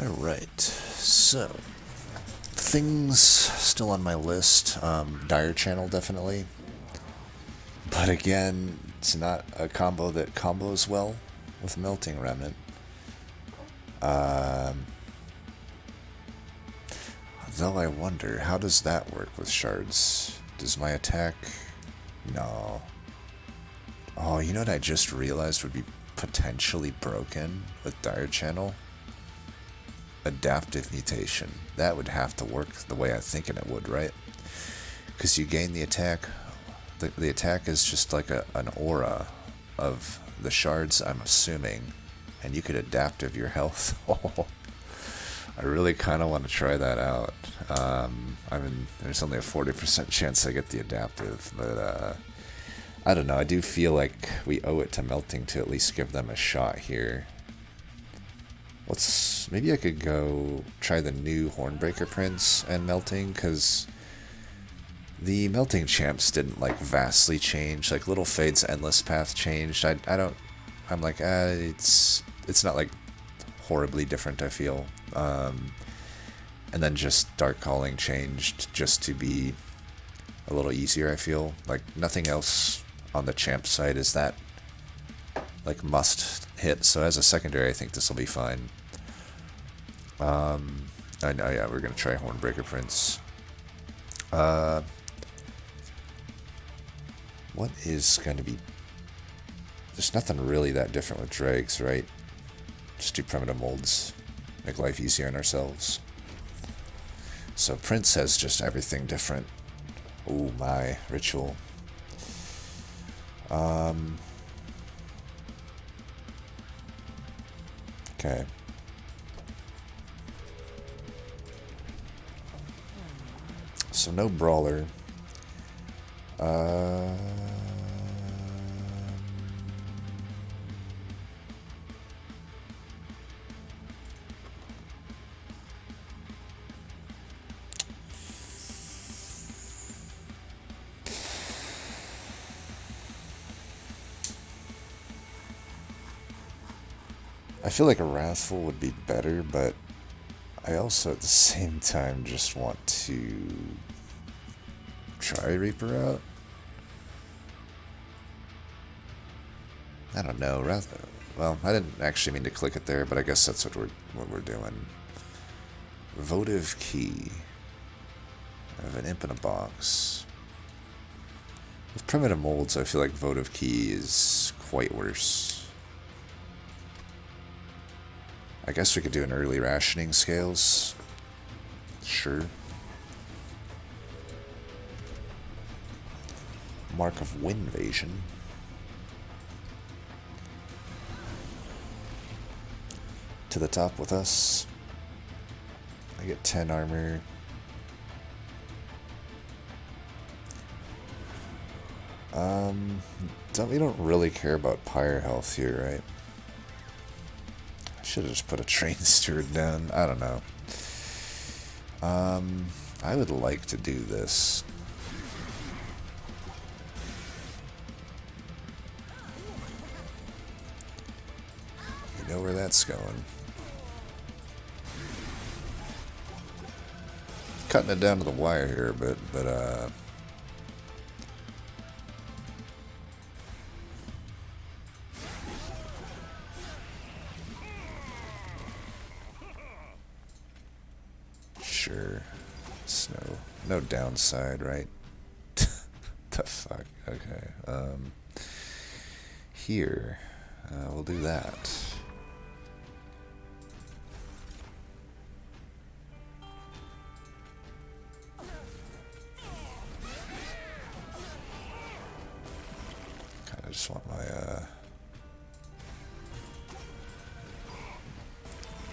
Alright, so things still on my list. Dire Channel, definitely. But again, it's not a combo that combos well with Melting Remnant. Though I wonder, how does that work with shards? Does my attack... No. Oh, you know what I just realized would be potentially broken with Dire Channel? Adaptive Mutation. That would have to work the way I'm thinking it would, right? Because you gain the attack. The attack is just like an aura of the shards, I'm assuming. And you could adaptive your health. I really kind of want to try that out. I mean, there's only a 40% chance I get the adaptive, but I don't know. I do feel like we owe it to Melting to at least give them a shot here. Maybe I could go try the new Hornbreaker Prince and Melting, because the Melting champs didn't like vastly change. Like Little Fade's Endless Path changed. I'm like, it's not like horribly different, I feel. And then just Dark Calling changed just to be a little easier, I feel. Like nothing else on the champ side is that like must hit, so as a secondary I think this will be fine. I know, yeah, we're gonna try Hornbreaker Prince. What is gonna be... There's nothing really that different with Dregs, right? Just do primitive molds. Make life easier on ourselves. So Prince has just everything different. Oh my, Ritual. Okay. So no Brawler. I feel like a Wrathful would be better, but I also at the same time just want to try Reaper out. I don't know. Well, I didn't actually mean to click it there, but I guess that's what we're doing. Votive Key. I have an imp in a box. With primitive molds, I feel like Votive Key is quite worse. I guess we could do an early rationing scales. Sure. Mark of Winvasion. To the top with us. I get 10 armor. We don't really care about pyre health here, right? I should have just put a train steward down. I don't know. I would like to do this. You know where that's going. Cutting it down to the wire here, but sure. It's no downside, right? The fuck? Okay. Here. We'll do that. Kinda just want my,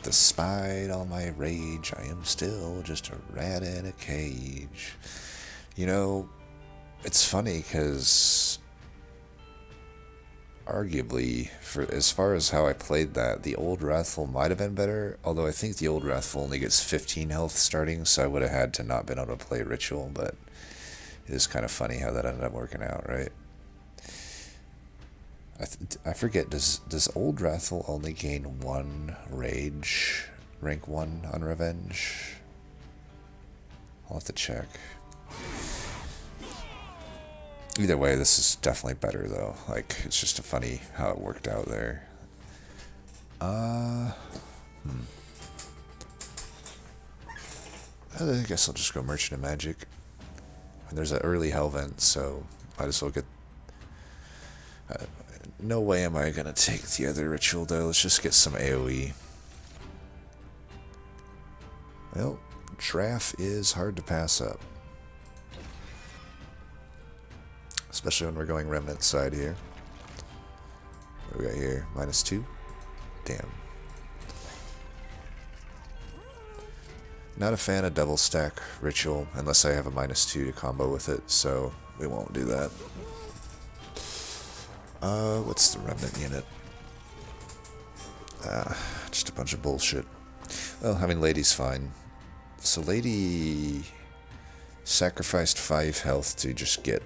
despite all my rage, I am still just a rat in a cage. You know, it's funny because arguably, for as far as how I played that, the old Wrathful might have been better, although I think the old Wrathful only gets 15 health starting, so I would have had to not been able to play Ritual, but it is kind of funny how that ended up working out, right? I forget, does old Wrathful only gain 1 rage rank 1 on Revenge. I'll have to check. Either way, this is definitely better though. Like, it's just funny how it worked out there. I guess I'll just go Merchant of Magic. And there's an early Hell Vent, so might as well get... no way am I gonna take the other ritual though. Let's just get some AoE. Well, Draft is hard to pass up. Especially when we're going Remnant side here. What do we got here? -2? Damn. Not a fan of double stack ritual unless I have a -2 to combo with it, so we won't do that. What's the Remnant unit? Just a bunch of bullshit. Well, I mean, Lady's fine. So Lady sacrificed 5 health to just get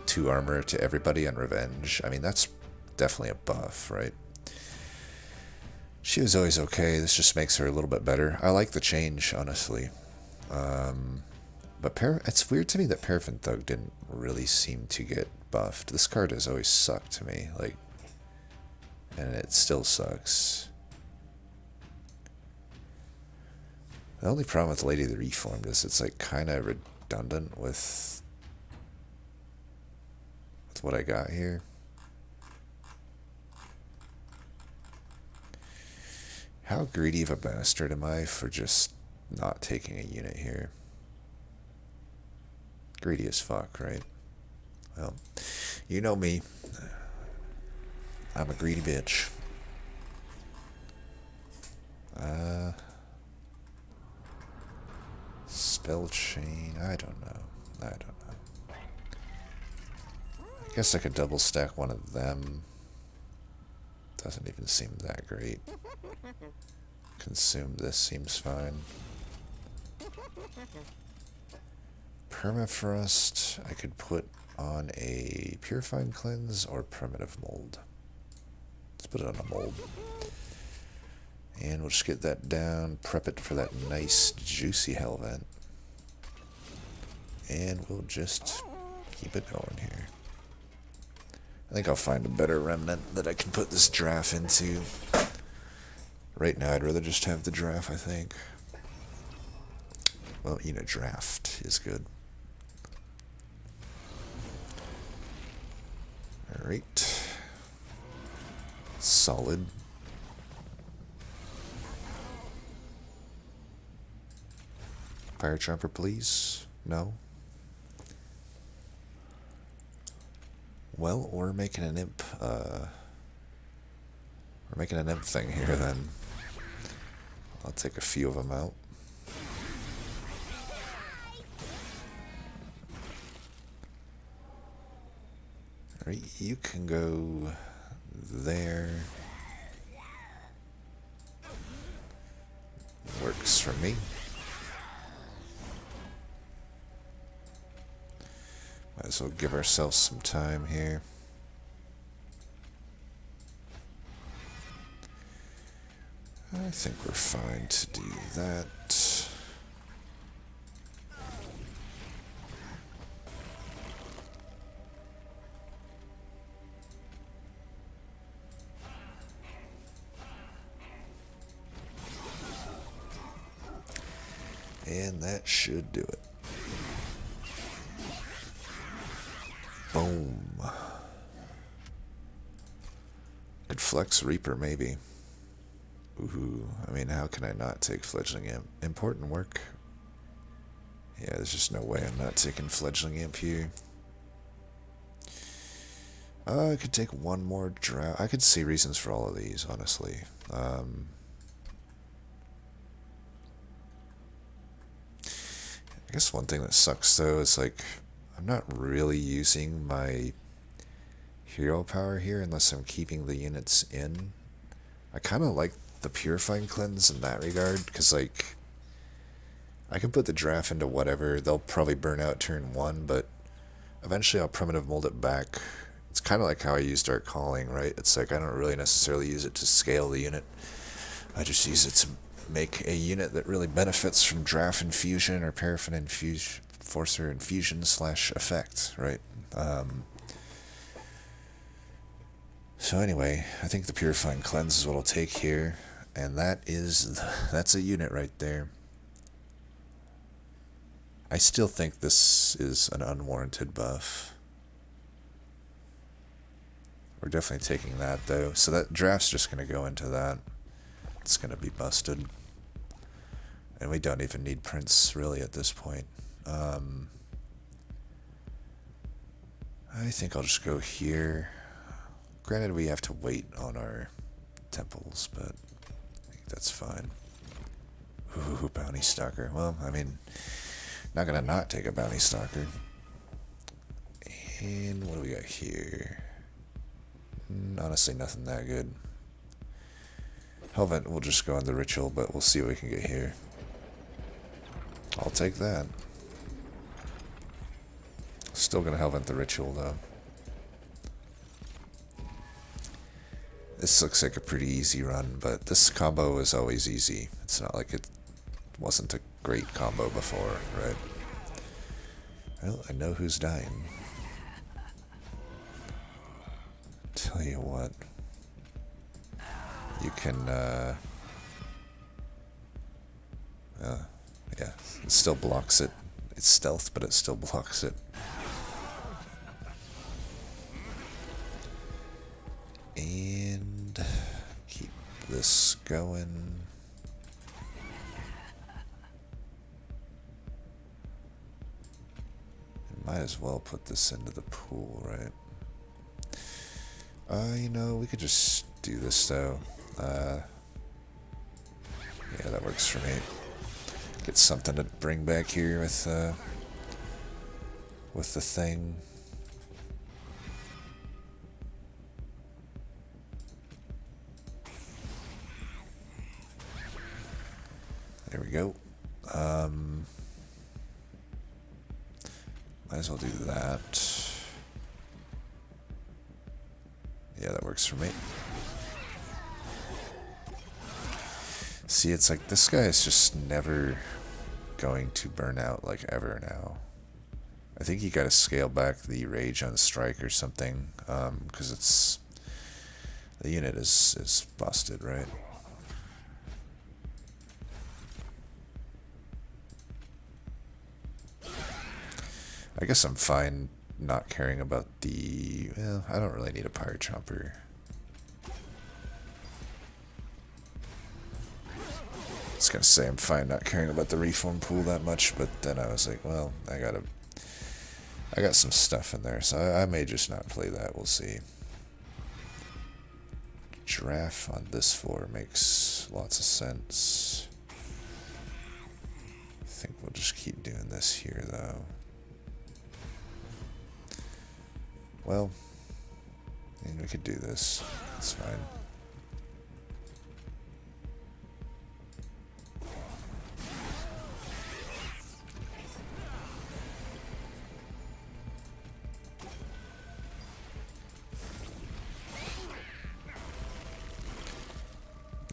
2 armor to everybody on Revenge. I mean, that's definitely a buff, right? She was always okay. This just makes her a little bit better. I like the change, honestly. But it's weird to me that Paraffin Thug didn't really seem to get buffed. This card has always sucked to me, like, and it still sucks. The only problem with Lady the Reformed is it's like kind of redundant with what I got here. How greedy of a bastard am I for just not taking a unit here? Greedy as fuck, right? Well, you know me. I'm a greedy bitch. Spell chain, I don't know. I guess I could double stack one of them. Doesn't even seem that great. Consume this seems fine. Permafrost, I could put on a Purifying Cleanse or Primitive Mold. Let's put it on a mold. And we'll just get that down, prep it for that nice, juicy Hell Vent. And we'll just keep it going here. I think I'll find a better Remnant that I can put this Draft into. Right now, I'd rather just have the Draft, I think. Well, you know, Draft is good. Alright. Solid. Fire Trumper, please. No. Well, we're making an imp. We're making an imp thing here then. I'll take a few of them out. Alright, you can go there. Works for me. Might as well give ourselves some time here. I think we're fine to do that. And that should do it. Boom. Could flex Reaper, maybe. Ooh, I mean, how can I not take Fledgling Imp? Important work. Yeah, there's just no way I'm not taking Fledgling Imp here. I could take one more draft. I could see reasons for all of these, honestly. I guess one thing that sucks, though, is, like, I'm not really using my hero power here unless I'm keeping the units in. I kind of like the Purifying Cleanse in that regard, because, like, I can put the Draft into whatever. They'll probably burn out turn 1, but eventually I'll Primitive Mold it back. It's kind of like how I use Dark Calling, right? It's like I don't really necessarily use it to scale the unit. I just use it to make a unit that really benefits from draft infusion or paraffin enforcer infusion slash effect, right? So anyway, I think the Purifying Cleanse is what I'll take here, and that's a unit right there. I still think this is an unwarranted buff. We're definitely taking that though, so that draft's just going to go into that. It's going to be busted. And we don't even need Prince really at this point. I think I'll just go here. Granted, we have to wait on our temples, but I think that's fine. Ooh, Bounty Stalker. Well, I mean, not gonna not take a Bounty Stalker. And what do we got here? Honestly, nothing that good. Hellvent will just go on the ritual, but we'll see what we can get here. I'll take that. Still gonna Hellvent the ritual though. This looks like a pretty easy run, but this combo is always easy. It's not like it wasn't a great combo before, right? Well, I know who's dying. Tell you what. You can, yeah, it still blocks it. It's stealth, but it still blocks it. And keep this going. Might as well put this into the pool, right? You know, we could just do this though. Yeah, that works for me. Get something to bring back here with the thing. There we go. Might as well do that. Yeah, that works for me. See, it's like this guy is just never going to burn out like ever now. I think you gotta scale back the rage on strike or something, because it's the unit is busted, right? I guess I'm fine not caring about the... Well, I don't really need a Pyre Chomper. I was gonna say I'm fine not caring about the reform pool that much, but then I was like, well, I got some stuff in there, so I may just not play that. We'll see. Giraffe on this floor makes lots of sense. I think we'll just keep doing this here, though. Well, I mean, we could do this. It's fine.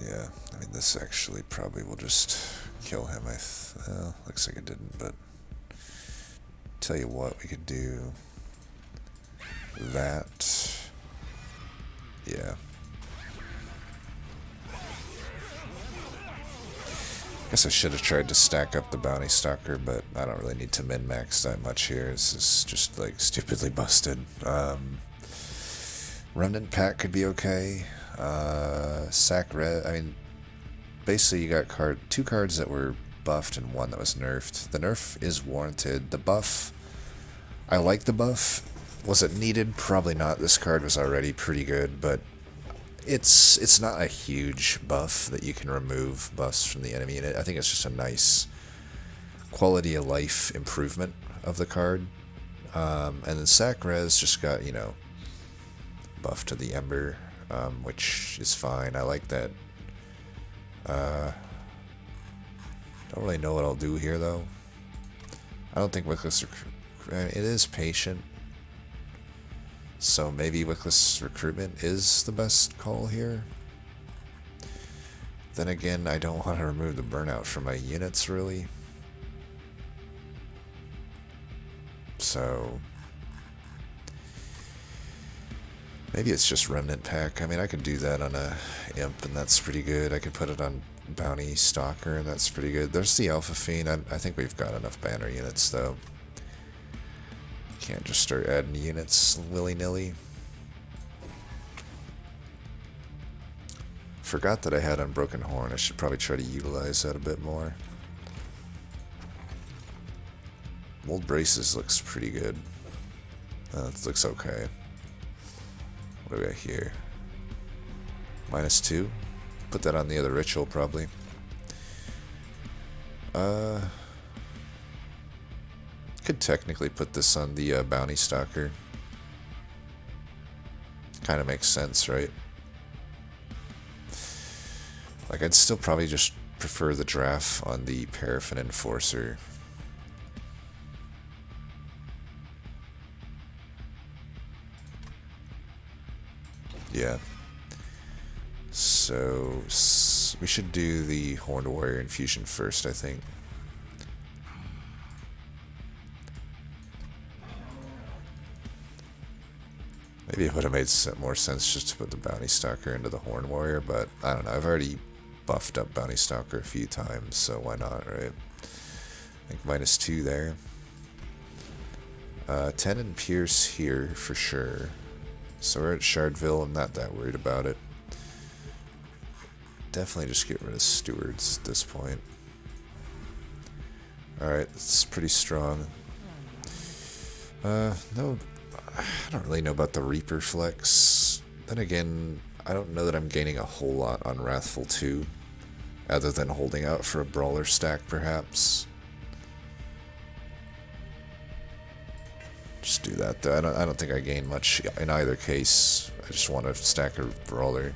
Yeah, I mean, this actually probably will just kill him. Well, looks like it didn't, but tell you what, we could do that. Yeah. Guess I should have tried to stack up the Bounty Stalker, but I don't really need to min-max that much here. This is just like stupidly busted. Remnant Pack could be okay. Sack Red, I mean, basically you got two cards that were buffed and one that was nerfed. The nerf is warranted. The buff, I like the buff. Was it needed? Probably not. This card was already pretty good, but it's not a huge buff that you can remove buffs from the enemy, and I think it's just a nice quality of life improvement of the card. And then Sack Res just got, you know, buff to the Ember, which is fine. I like that. Don't really know what I'll do here, though. I don't think Wickless... It is patient. So maybe Wickless Recruitment is the best call here. Then again, I don't want to remove the burnout from my units, really. So maybe it's just Remnant Pack. I mean, I could do that on a Imp, and that's pretty good. I could put it on Bounty Stalker, and that's pretty good. There's the Alpha Fiend. I think we've got enough banner units, though. Can't just start adding units willy-nilly. Forgot that I had Unbroken Horn. I should probably try to utilize that a bit more. Mold Braces looks pretty good. It looks okay. What do we got here? -2. Put that on the other ritual, probably. Could technically put this on the Bounty Stalker. Kind of makes sense, right? Like, I'd still probably just prefer the draft on the Paraffin Enforcer. Yeah. So, we should do the Horned Warrior Infusion first, I think. Maybe it would have made more sense just to put the Bounty Stalker into the Horned Warrior, but I don't know. I've already buffed up Bounty Stalker a few times, so why not, right? I think -2 there. 10 and Pierce here for sure. So we're at Shardville. I'm not that worried about it. Definitely just get rid of Stewards at this point. Alright, it's pretty strong. No, I don't really know about the Reaper flex. Then again, I don't know that I'm gaining a whole lot on Wrathful 2, other than holding out for a Brawler stack, perhaps. Just do that, though. I don't think I gain much in either case. I just want to stack a Brawler.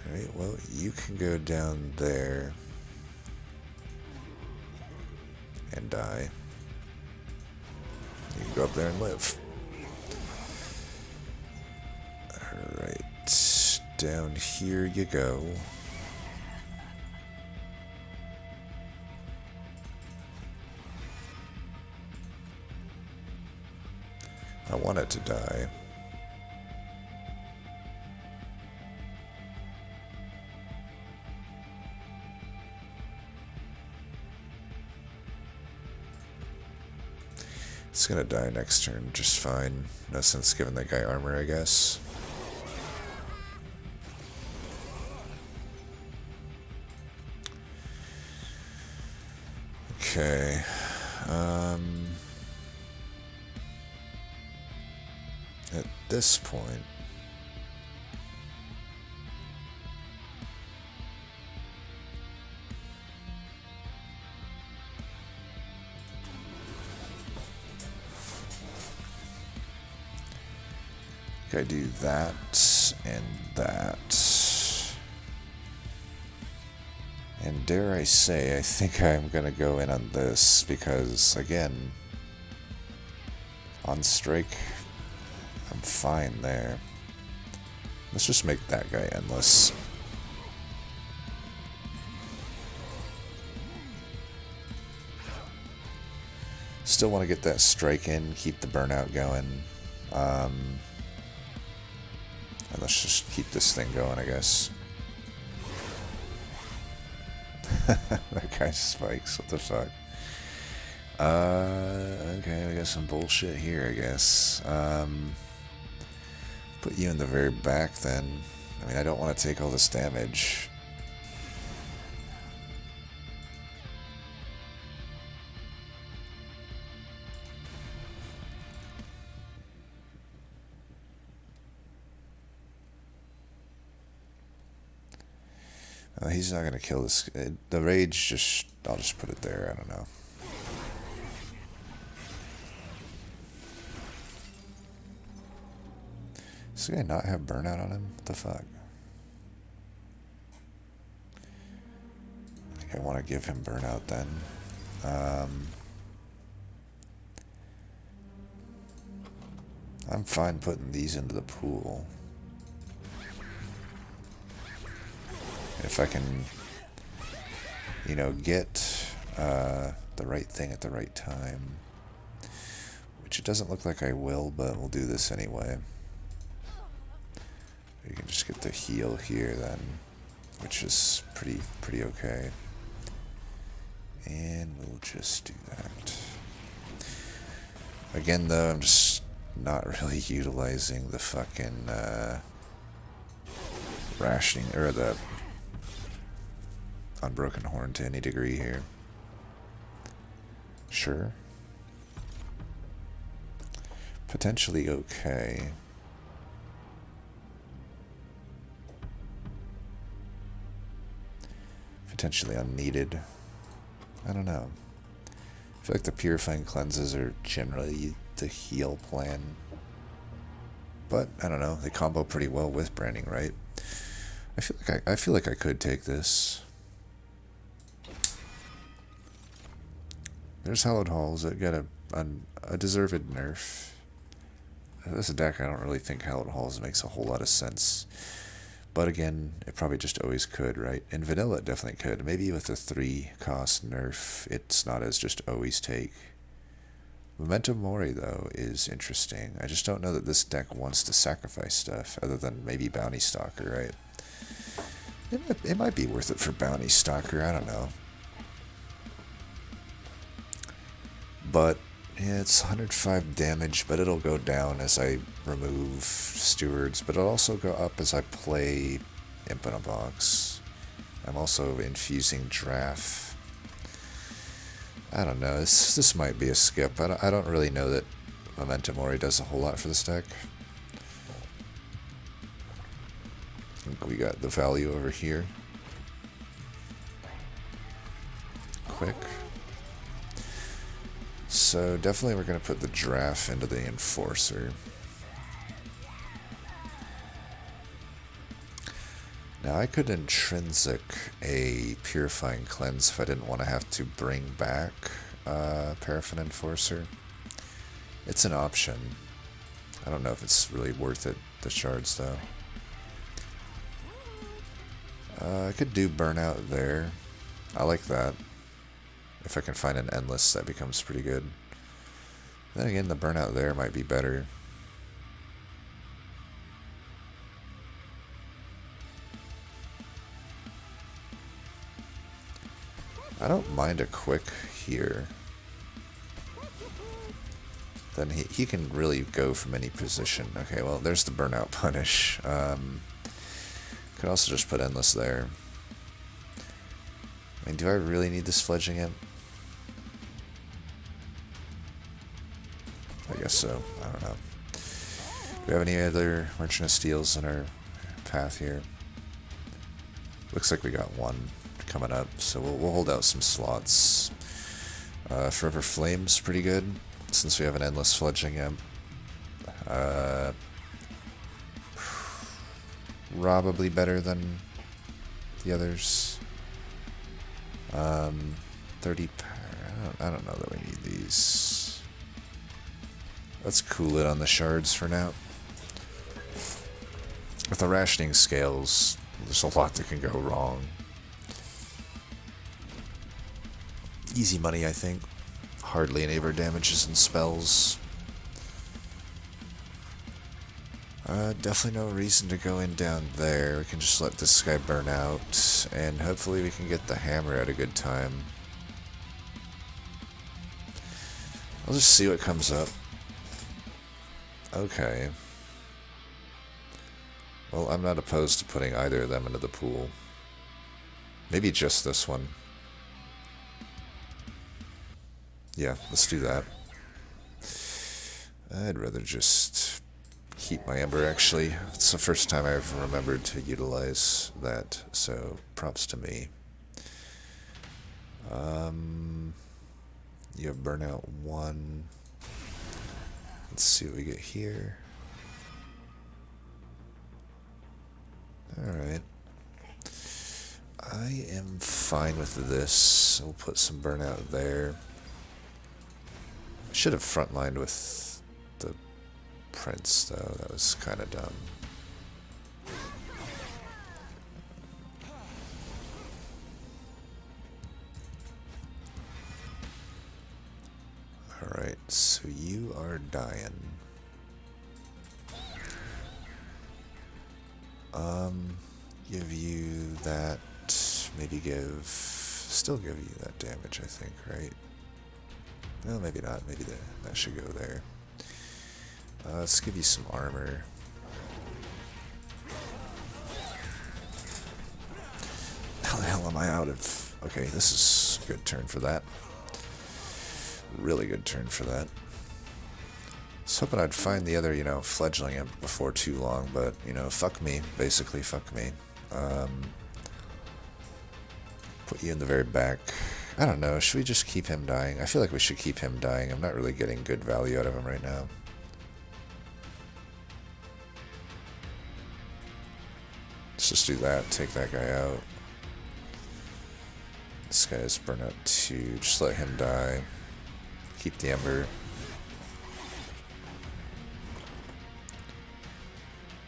Alright, well, you can go down there and die. You can go up there and live. Alright, down here you go. I want it to die. It's gonna die next turn, just fine. No sense giving that guy armor, I guess. Okay. At this point, I do that and that. And dare I say, I think I'm gonna go in on this because, again, on strike, I'm fine there. Let's just make that guy endless. Still want to get that strike in, keep the burnout going. And let's just keep this thing going, I guess. That guy spikes, what the fuck? Okay, we got some bullshit here, I guess. Put you in the very back then. I mean, I don't want to take all this damage. He's not gonna kill this. The rage just, I'll just put it there, I don't know. Does this guy not have burnout on him? What the fuck? I think I want to give him burnout then. I'm fine putting these into the pool. If I can, you know, get the right thing at the right time. Which it doesn't look like I will, but we'll do this anyway. You can just get the heal here then, which is pretty okay. And we'll just do that. Again though, I'm just not really utilizing the fucking rationing, or the unbroken horn to any degree here. Sure. Potentially okay. Potentially unneeded. I don't know. I feel like the purifying cleanses are generally the heal plan. But I don't know, they combo pretty well with branding, right? I feel like I could take this. There's Hallowed Halls that got a deserved nerf. This deck, I don't really think Hallowed Halls makes a whole lot of sense. But again, it probably just always could, right? In vanilla, it definitely could. Maybe with a 3-cost nerf, it's not as just always take. Memento Mori, though, is interesting. I just don't know that this deck wants to sacrifice stuff, other than maybe Bounty Stalker, right? It might be worth it for Bounty Stalker, I don't know. But yeah, it's 105 damage, but it'll go down as I remove Stewards, but it'll also go up as I play Imp in a Box. I'm also infusing Draft. I don't know, this might be a skip. I don't really know that Memento Mori does a whole lot for this deck. I think we got the value over here. Quick. So definitely we're going to put the Draft into the Enforcer. Now I could intrinsic a Purifying Cleanse if I didn't want to have to bring back Paraffin Enforcer. It's an option. I don't know if it's really worth it, the shards though. I could do Burnout there. I like that. If I can find an Endless, that becomes pretty good. Then again, the Burnout there might be better. I don't mind a quick here. Then he can really go from any position. Okay, well, there's the Burnout punish. Could also just put Endless there. I mean, do I really need this Fledging Imp? I guess so. I don't know. Do we have any other Merchant of Steels in our path here? Looks like we got one coming up, so we'll hold out some slots. Forever Flame's pretty good, since we have an Endless Fledging Imp. Probably better than the others. 30 I don't know that we need these. Let's cool it on the shards for now. With the rationing scales, there's a lot that can go wrong. Easy money, I think. Hardly any of our damages and spells. Definitely no reason to go in down there. We can just let this guy burn out, and hopefully we can get the hammer at a good time. I'll just see what comes up. Okay. Well, I'm not opposed to putting either of them into the pool. Maybe just this one. Yeah, let's do that. I'd rather just keep my Ember, actually. It's the first time I've remembered to utilize that, so props to me. You have Burnout 1. Let's see what we get here. Alright. I am fine with this. We'll put some Burnout there. I should have frontlined with the Prince, though. That was kind of dumb. Alright, so you are dying. Give you that, maybe still give you that damage, I think, right? Well, maybe not, maybe that should go there. Let's give you some armor. How the hell am I out of... Okay, this is a good turn for that. Really good turn for that. I was hoping I'd find the other, fledgling imp before too long, but, fuck me. Basically, fuck me. Put you in the very back. I don't know, should we just keep him dying? I feel like we should keep him dying. I'm not really getting good value out of him right now. Let's just do that, take that guy out. This guy's burnout 2, just let him die. Keep the Ember.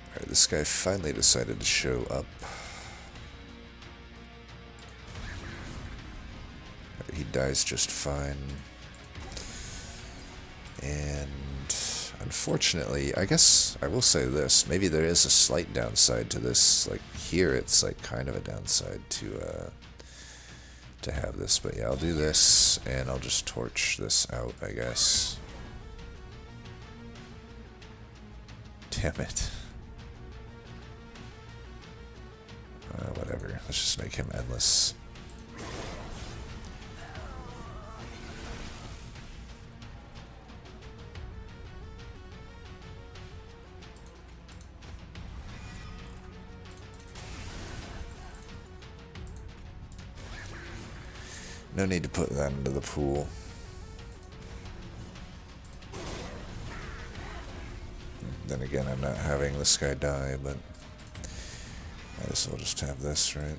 Alright, this guy finally decided to show up. He dies just fine. And unfortunately, I guess I will say this, maybe there is a slight downside to this. Like here it's like kind of a downside to have this, but yeah, I'll do this and I'll just torch this out, I guess. Damn it. Whatever, let's just make him endless. No need to put that into the pool. Then again, I'm not having this guy die, but I guess we'll just have this, right?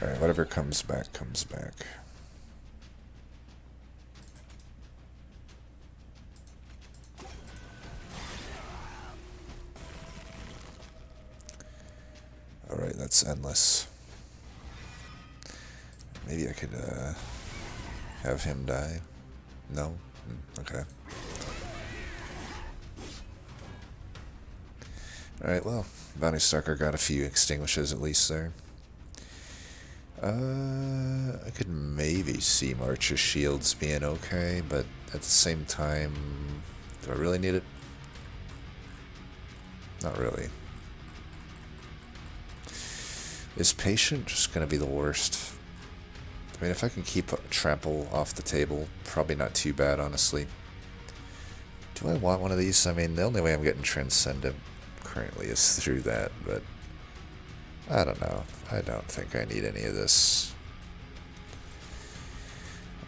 Alright, whatever comes back, comes back. Alright, that's endless. Maybe I could have him die. No? Okay. Alright, well, Bounty Stalker got a few extinguishes at least there. I could maybe see March's shields being okay, but at the same time, do I really need it? Not really. Is Patient just going to be the worst? I mean, if I can keep Trample off the table, probably not too bad, honestly. Do I want one of these? I mean, the only way I'm getting Transcendent currently is through that, but I don't know. I don't think I need any of this.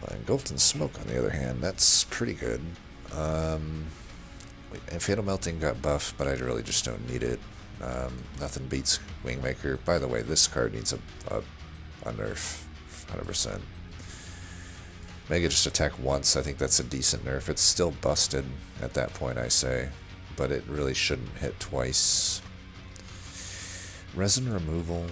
Well, Engulfed in Smoke, on the other hand, that's pretty good. Fatal Melting got buffed, but I really just don't need it. Nothing beats Wingmaker. By the way, this card needs a nerf, 100%. Mega just attack once. I think that's a decent nerf. It's still busted at that point, I say, but it really shouldn't hit twice. Resin removal.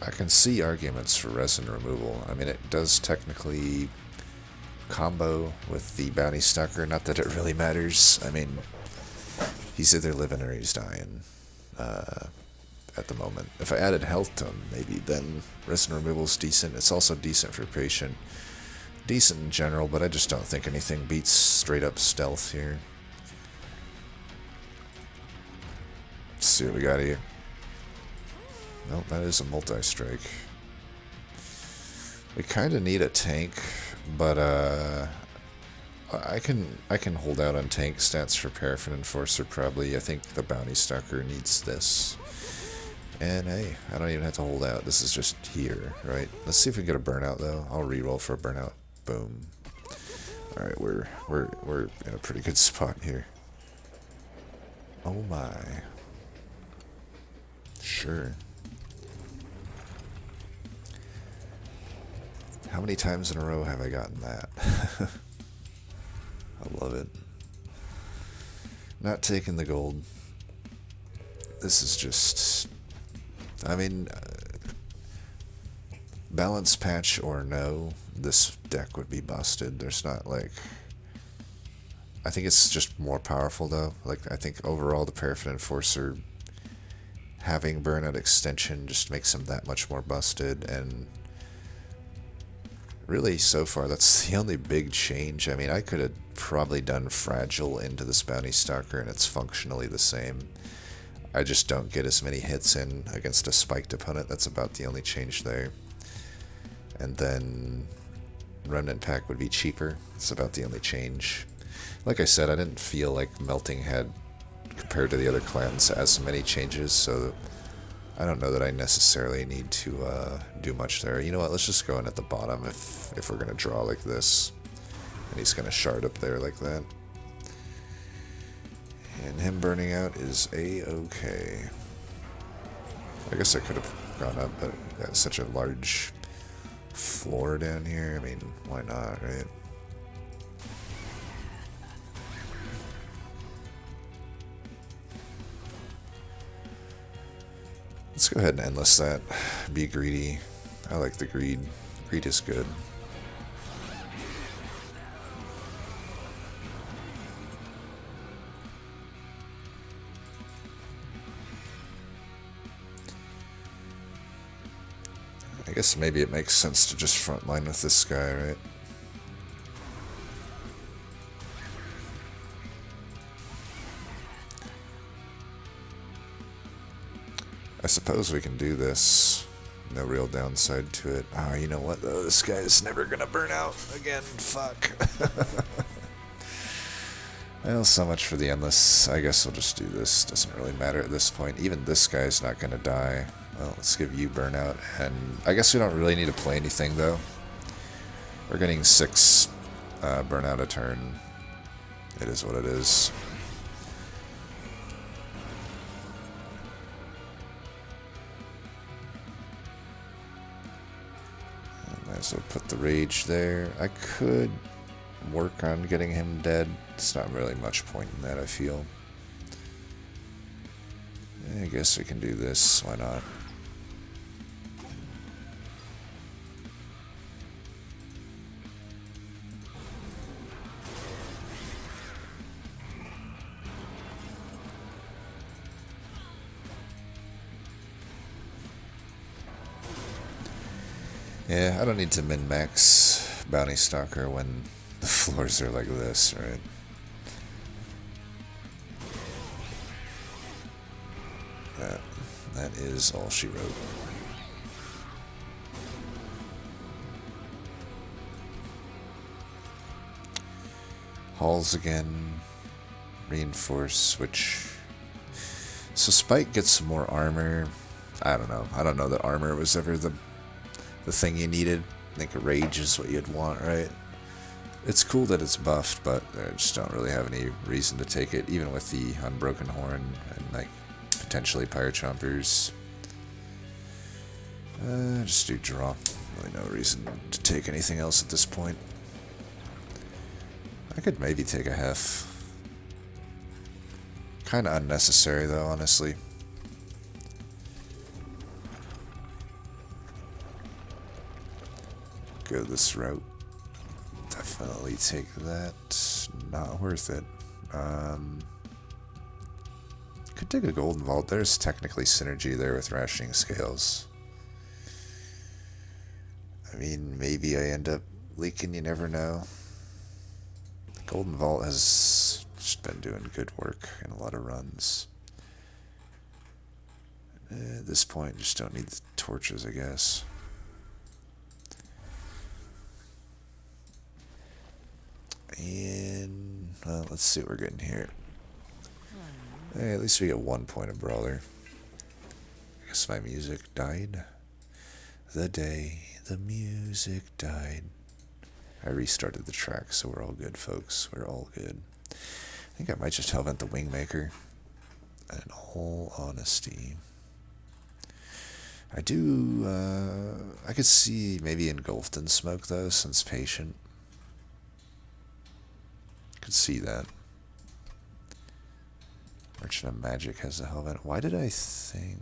I can see arguments for resin removal. I mean, it does technically combo with the Bounty Stalker. Not that it really matters. I mean, he's either living or he's dying at the moment. If I added health to him, maybe, then resin removal's decent. It's also decent for Patient. Decent in general, but I just don't think anything beats straight up stealth here. Let's see what we got here. Nope, that is a multi-strike. We kind of need a tank, but I can hold out on tank stats for Paraffin Enforcer probably. I think the Bounty Stalker needs this. And hey, I don't even have to hold out. This is just here, right? Let's see if we can get a burnout though. I'll reroll for a burnout. Boom. All right, we're in a pretty good spot here. Oh my. Sure. How many times in a row have I gotten that? I love it. Not taking the gold. This is just... I mean, balance patch or no, this deck would be busted. There's not like... I think it's just more powerful though. Like, I think overall the Paraffin Enforcer having burnout extension just makes him that much more busted, and really so far that's the only big change. I mean, I could have probably done Fragile into this Bounty Stalker and it's functionally the same. I just don't get as many hits in against a spiked opponent. That's about the only change there. And then Remnant Pack would be cheaper. It's about the only change. Like I said, I didn't feel like Melting had, compared to the other clans, as many changes, so I don't know that I necessarily need to do much there. You know what, let's just go in at the bottom if we're going to draw like this. And he's going to shard up there like that. And him burning out is a-okay. I guess I could have gone up, but got such a large floor down here. I mean, why not, right? Let's go ahead and endless that. Be greedy. I like the greed. Greed is good. I guess maybe it makes sense to just frontline with this guy, right? I suppose we can do this. No real downside to it. Ah, you know what though? This guy's never gonna burn out again. Fuck. Well, so much for the endless. I guess we'll just do this. Doesn't really matter at this point. Even this guy's not gonna die. Well, let's give you burnout. And I guess we don't really need to play anything though. We're getting 6 burnout a turn. It is what it is. Might as well put the rage there. I could work on getting him dead. It's not really much point in that, I feel. I guess we can do this. Why not? Yeah, I don't need to min-max Bounty Stalker when the floors are like this, right? That is all she wrote. Halls again. Reinforce, which... So Spike gets some more armor. I don't know. I don't know that armor was ever the thing you needed. I think rage is what you'd want, right? It's cool that it's buffed, but I just don't really have any reason to take it, even with the Unbroken Horn and like potentially Pyre Chompers. Just do draw. Really no reason to take anything else at this point. I could maybe take a Hef. Kinda unnecessary though, honestly. Go this route. Definitely take that. Not worth it. Could take a Golden Vault. There's technically synergy there with Rationing Scales. I mean, maybe I end up leaking, you never know. Golden Vault has just been doing good work in a lot of runs. At this point, just don't need the torches, I guess. And, well, let's see what we're getting here. Hey, at least we get 1 point of Brawler. I guess my music died. The day the music died. I restarted the track, so we're all good, folks. We're all good. I think I might just Hellvent the Wingmaker. And in all honesty, I do, I could see maybe engulfed in smoke though, since patient. Could see that. Merchant of Magic has a helmet. Why did I think...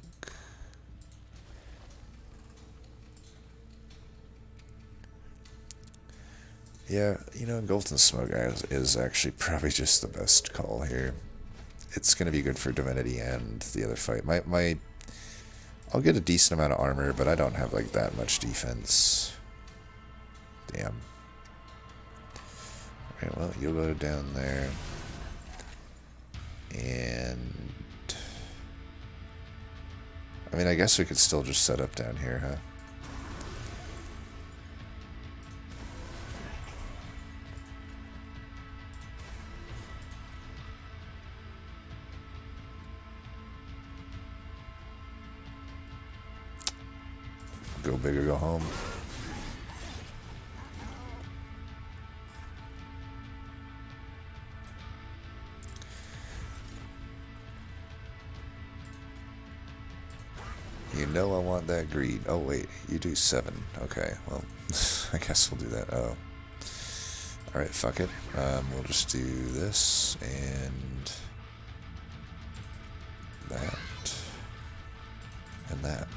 Yeah, you know, engulfed in smoke is actually probably just the best call here. It's going to be good for Divinity and the other fight. I'll get a decent amount of armor, but I don't have like that much defense. Damn. Alright, well, you'll go down there. And... I mean, I guess we could still just set up down here, huh? Go big or go home. You know I want that greed. Oh wait, you do 7. Okay, well, I guess we'll do that. Oh. Alright, fuck it. We'll just do this and that and that.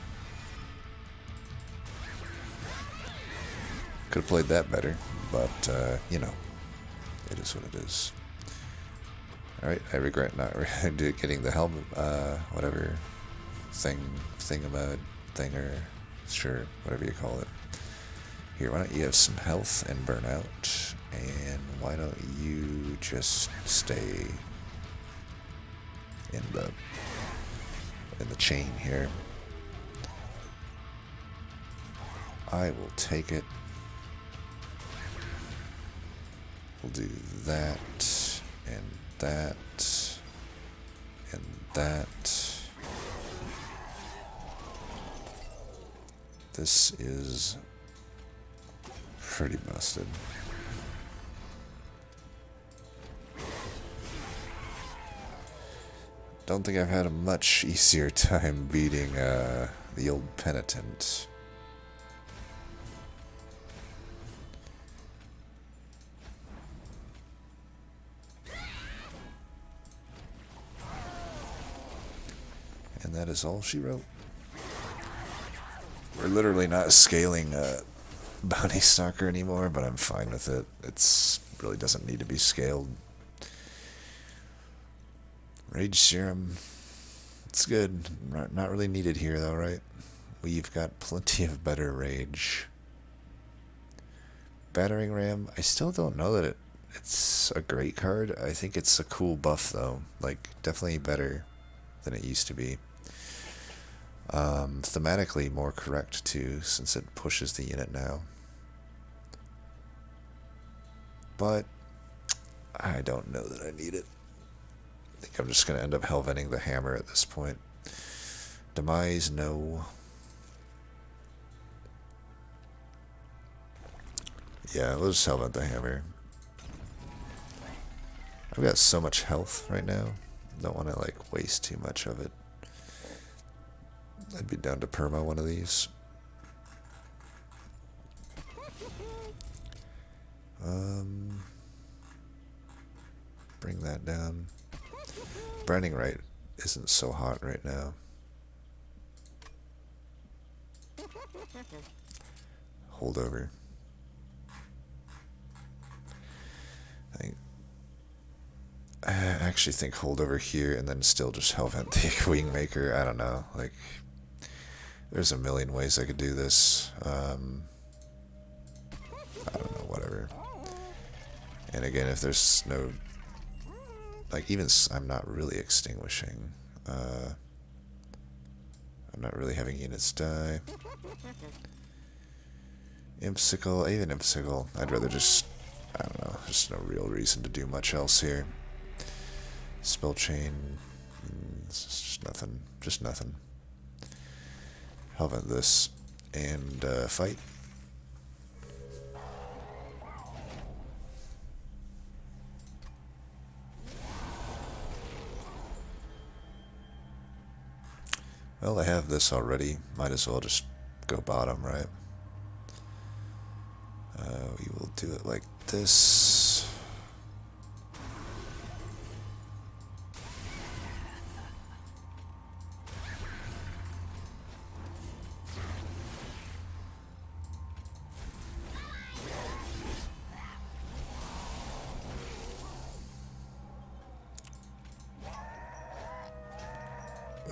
Could have played that better, but, you know, it is what it is. Alright, I regret not getting the helmet, whatever thingamabout, thinger, sure, whatever you call it. Here, why don't you have some health and burnout, and why don't you just stay in the chain here. I will take it. We'll do that, and that, and that. This is pretty busted. Don't think I've had a much easier time beating the old penitent. And that is all she wrote. We're literally not scaling Bounty Stalker anymore, but I'm fine with it. It's really doesn't need to be scaled. Rage Serum, it's good. Not really needed here though, right? We've got plenty of better Rage. Battering Ram, I still don't know that it's a great card. I think it's a cool buff though. Like, definitely better than it used to be. Thematically more correct too, since it pushes the unit now. But I don't know that I need it. I think I'm just going to end up hellventing the hammer at this point. Demise, no. Yeah, we'll just hellvent the hammer. I've got so much health right now. Don't want to like waste too much of it. I'd be down to perma one of these. Bring that down. Branding right isn't so hot right now. Holdover. I actually think holdover here and then still just hellvent the Wingmaker. I don't know. Like, there's a million ways I could do this. I don't know, whatever. And again, if there's no... Like, even... I'm not really extinguishing. I'm not really having units die. Impsicle, even Impsicle. I'd rather just... I don't know. There's no real reason to do much else here. Spell chain... It's just nothing. Just nothing. Hellvent this. And, fight. Well, I have this already. Might as well just go bottom, right? We will do it like this.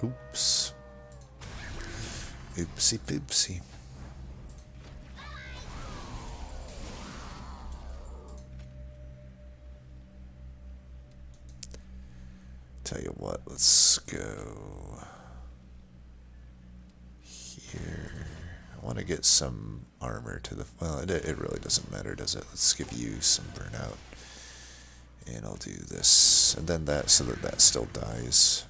Oops. Oopsie poopsie. Tell you what, let's go here. I want to get some armor to the... Well, it really doesn't matter, does it? Let's give you some burnout. And I'll do this. And then that, so that that still dies.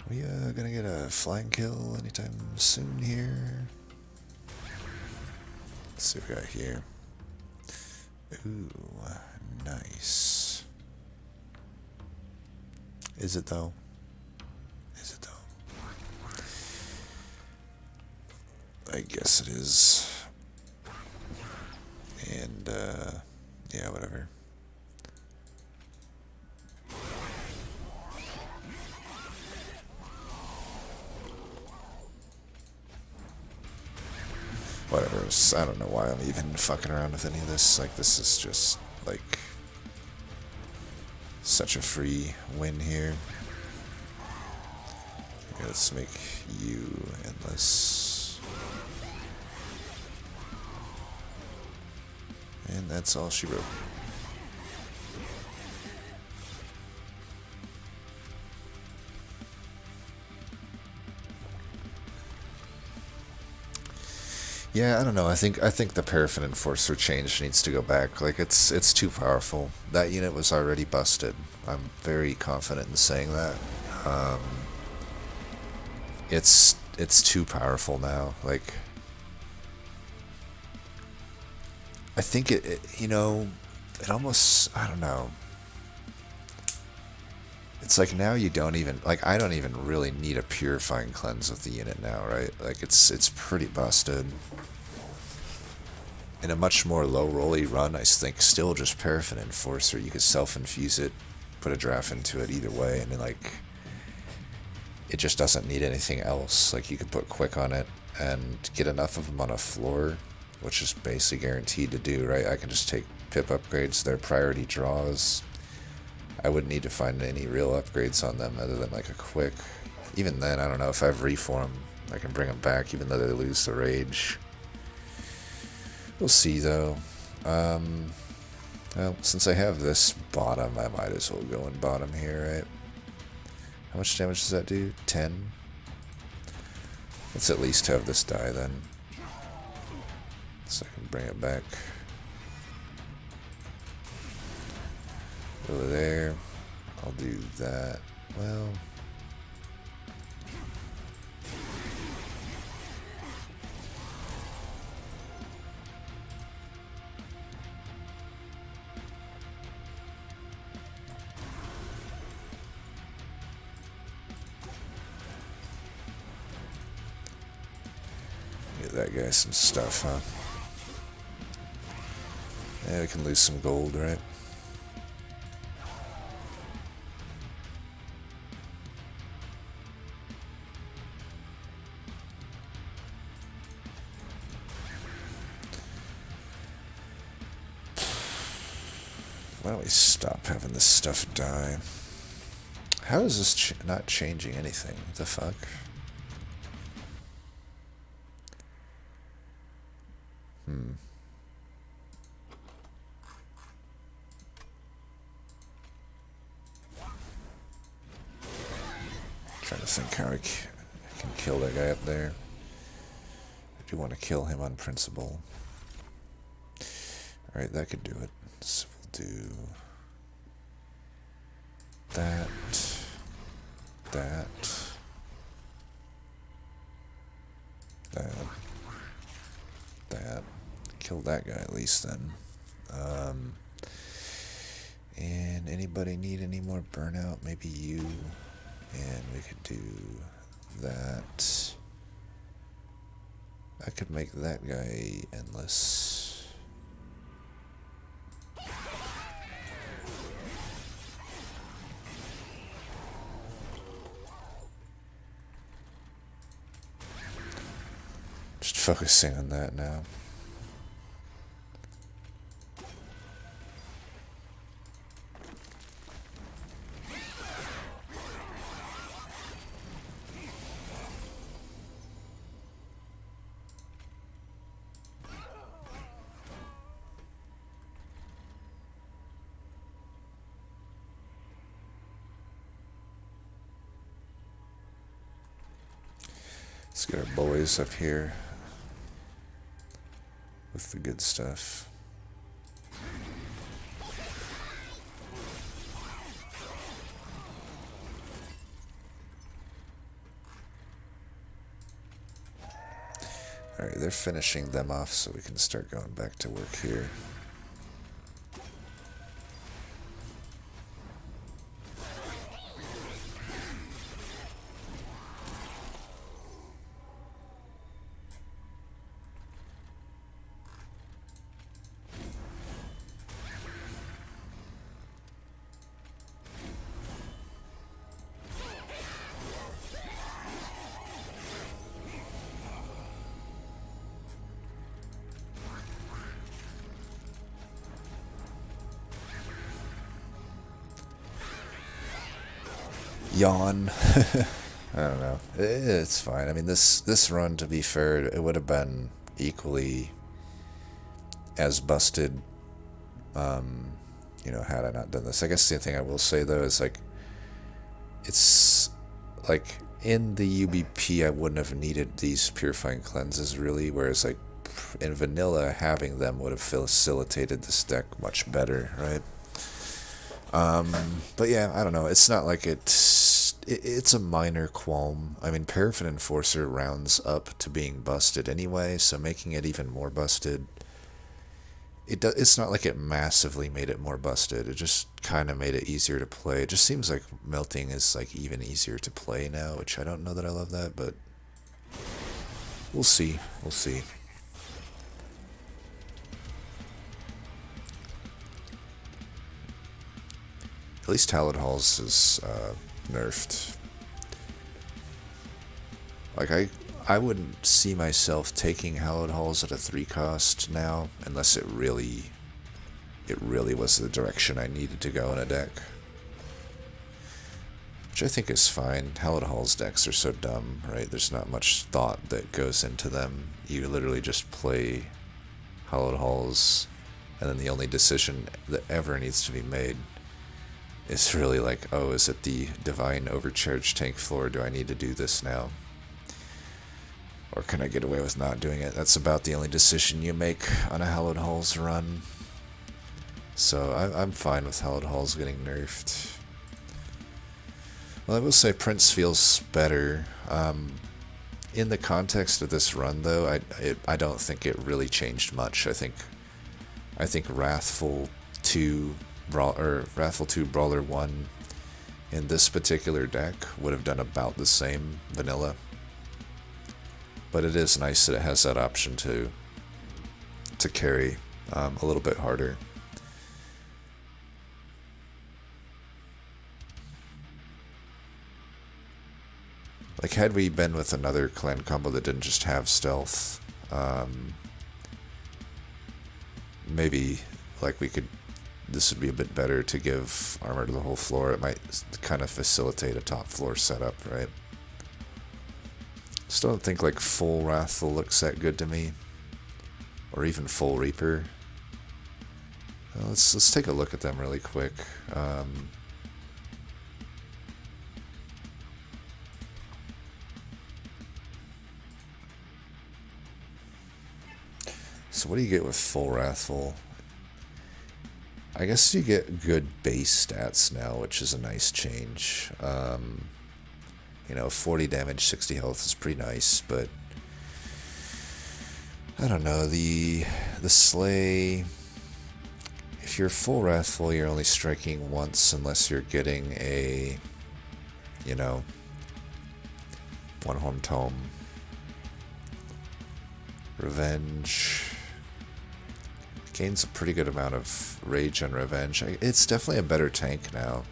We gonna get a flying kill anytime soon here. Let's see what we got here. Ooh, nice. Is it though? Is it though? I guess it is. And yeah, whatever. Whatever, I don't know why I'm even fucking around with any of this. Like, this is just, like, such a free win here. Okay, let's make you endless. And that's all she wrote. Yeah, I don't know. I think the Paraffin Enforcer change needs to go back. Like, it's too powerful. That unit was already busted. I'm very confident in saying that. It's too powerful now. Like, I think it you know, it almost, I don't know. It's like now you don't even, like, I don't even really need a purifying cleanse with the unit now, right? Like, it's pretty busted. In a much more low rolly run, I think still just Paraffin Enforcer. You could self-infuse it, put a draft into it either way, and then, like, it just doesn't need anything else. Like, you could put quick on it and get enough of them on a floor, which is basically guaranteed to do, right? I can just take pip upgrades, their priority draws. I wouldn't need to find any real upgrades on them other than, like, a quick. Even then, I don't know, if I have reform, I can bring them back even though they lose the rage. We'll see, though. Well, since I have this bottom, I might as well go in bottom here, right? How much damage does that do? 10? Let's at least have this die, then. So I can bring it back. Over there. I'll do that. Well... Get that guy some stuff, huh? Yeah, we can lose some gold, right? Why don't we stop having this stuff die? How is this not changing anything? What the fuck? Trying to think how I can kill that guy up there. do want to kill him on principle. Alright, that could do it. So we'll do that, that, that. Kill that guy at least then. And anybody need any more burnout? Maybe you. And we could do that. I could make that guy endless. Just focusing on that now. Let's get our boys up here with the good stuff. Alright, they're finishing them off so we can start going back to work here. Yawn. I don't know. It's fine. I mean, this run, to be fair, it would have been equally as busted, you know, had I not done this. I guess the thing I will say, though, is, like, it's, like, in the UBP, I wouldn't have needed these Purifying Cleanses, really, whereas, like, in vanilla, having them would have facilitated this deck much better, right? But yeah, I don't know. It's not like it's a minor qualm. I mean, Paraffin Enforcer rounds up to being busted anyway, so making it even more busted, it's not like it massively made it more busted. It just kind of made it easier to play. It just seems like melting is like even easier to play now, which I don't know that I love that, but we'll see. We'll see. At least Hallowed Halls is nerfed. Like, I wouldn't see myself taking Hallowed Halls at a 3 cost now, unless it really was the direction I needed to go in a deck. Which I think is fine. Hallowed Halls decks are so dumb, right? There's not much thought that goes into them. You literally just play Hallowed Halls, and then the only decision that ever needs to be made is really like, oh, is it the Divine Overcharge tank floor? Do I need to do this now? Or can I get away with not doing it? That's about the only decision you make on a Hallowed Halls run. So I'm fine with Hallowed Halls getting nerfed. Well, I will say Prince feels better. In the context of this run, though, I don't think it really changed much. I think Wrathful 2 Brawler 1 in this particular deck would have done about the same vanilla. But it is nice that it has that option to carry a little bit harder. Like, had we been with another clan combo that didn't just have stealth, maybe, like, this would be a bit better to give armor to the whole floor. It might kind of facilitate a top floor setup, right? Still don't think, like, full Wrathful looks that good to me. Or even full Reaper. Well, let's take a look at them really quick. So what do you get with full Wrathful? I guess you get good base stats now, which is a nice change. 40 damage, 60 health is pretty nice, but I don't know, the Slay, if you're full Wrathful, you're only striking once unless you're getting a, one Horn Tome. Revenge gains a pretty good amount of rage and revenge. It's definitely a better tank now.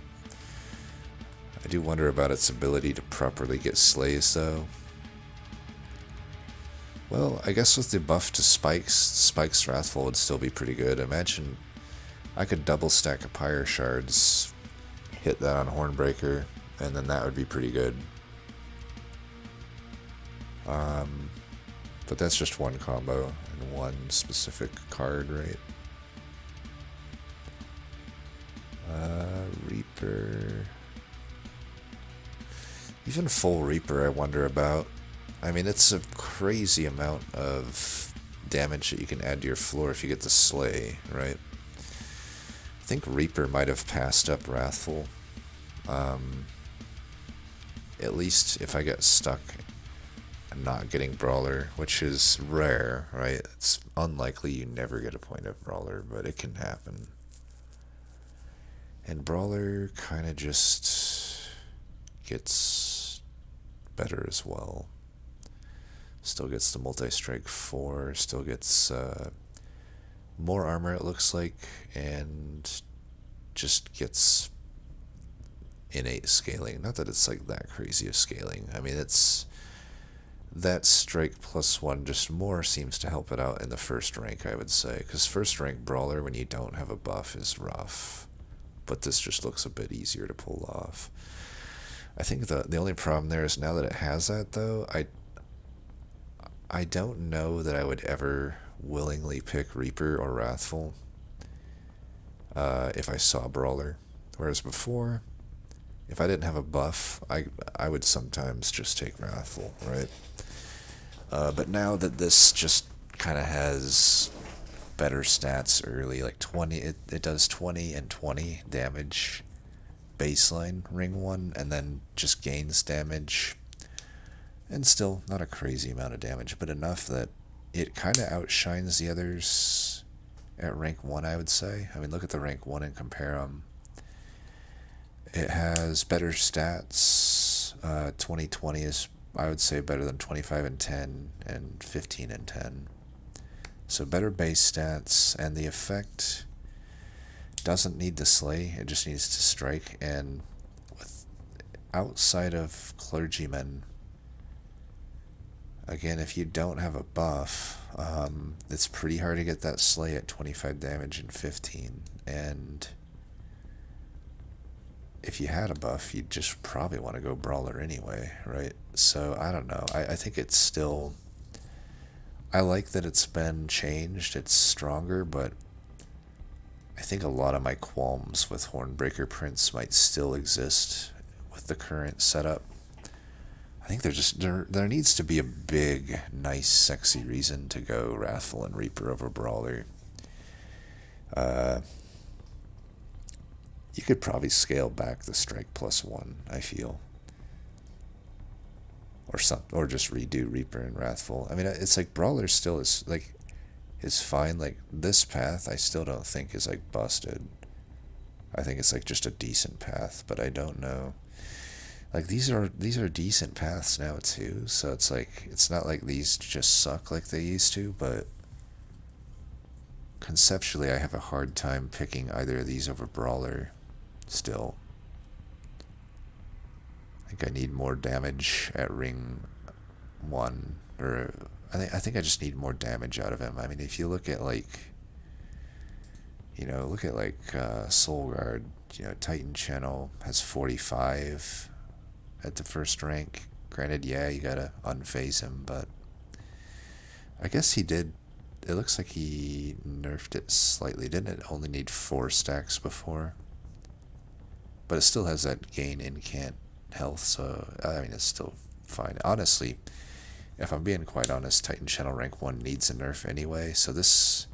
I do wonder about its ability to properly get slays, though. Well, I guess with the buff to Spike's Wrathful would still be pretty good. Imagine I could double stack a Pyre Shards, hit that on Hornbreaker, and then that would be pretty good. But that's just one combo and one specific card, right? Reaper. Even full Reaper I wonder about. I mean, it's a crazy amount of damage that you can add to your floor if you get the Slay, right? I think Reaper might have passed up Wrathful. At least if I get stuck and not getting Brawler, which is rare, right? It's unlikely you never get a point of Brawler, but it can happen. And Brawler kind of just gets better as well. Still gets the multi-strike 4, still gets more armor it looks like, and just gets innate scaling. Not that it's like that crazy of scaling. I mean, it's that strike +1 just more seems to help it out in the first rank, I would say, because first rank Brawler when you don't have a buff is rough, but this just looks a bit easier to pull off. I think the only problem there is now that it has that, though, I don't know that I would ever willingly pick Reaper or Wrathful if I saw Brawler. Whereas before, if I didn't have a buff, I would sometimes just take Wrathful, right? But now that this just kind of has better stats early, like 20, it does 20 and 20 damage baseline ring 1, and then just gains damage, and still not a crazy amount of damage, but enough that it kind of outshines the others at rank 1, I would say. I mean, look at the rank 1 and compare them. It has better stats. 20/20 is, I would say, better than 25 and 10 and 15 and 10. So better base stats, and the effect doesn't need to slay, it just needs to strike. And with outside of clergymen, again, if you don't have a buff, it's pretty hard to get that slay at 25 damage and 15. And if you had a buff, you'd just probably want to go Brawler anyway, right? So, I don't know. I think it's still... I like that it's been changed, it's stronger, but I think a lot of my qualms with Hornbreaker Prince might still exist with the current setup. I think there needs to be a big, nice, sexy reason to go Wrathful and Reaper over Brawler. You could probably scale back the strike +1, I feel. Or just redo Reaper and Wrathful. I mean, it's like Brawler still is fine. Like, this path I still don't think is like busted. I think it's like just a decent path, but I don't know. Like, these are decent paths now too, so it's like, it's not like these just suck like they used to, but conceptually I have a hard time picking either of these over Brawler still. I think I need more damage at ring 1, or I think I just need more damage out of him. I mean, if you look at like, Soul Guard, Titan Channel has 45 at the first rank. Granted, yeah, you gotta unphase him, but I guess he did. It looks like he nerfed it slightly. Didn't it only need 4 stacks before? But it still has that gain incant health, so I mean, it's still fine. Honestly, if I'm being quite honest, Titan Channel rank 1 needs a nerf anyway, so this,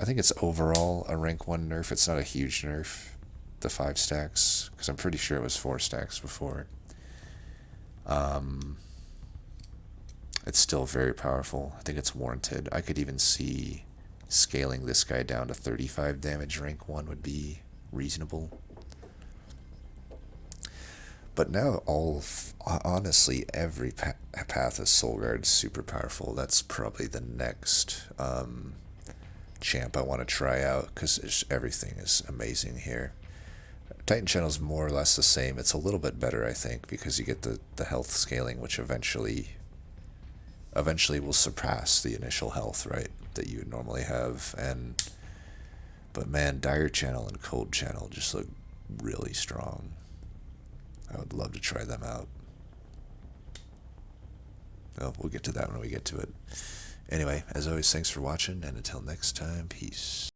I think it's overall a rank 1 nerf. It's not a huge nerf, the 5 stacks, because I'm pretty sure it was 4 stacks before. It's still very powerful. I think it's warranted. I could even see scaling this guy down to 35 damage rank 1 would be reasonable. But now honestly, every path of Soulguard is super powerful. That's probably the next champ I want to try out, because everything is amazing here. Titan Channel is more or less the same. It's a little bit better, I think, because you get the health scaling, which eventually will surpass the initial health, right, that you would normally have. But man, Dire Channel and Cold Channel just look really strong. I would love to try them out. Well, we'll get to that when we get to it. Anyway, as always, thanks for watching, and until next time, peace.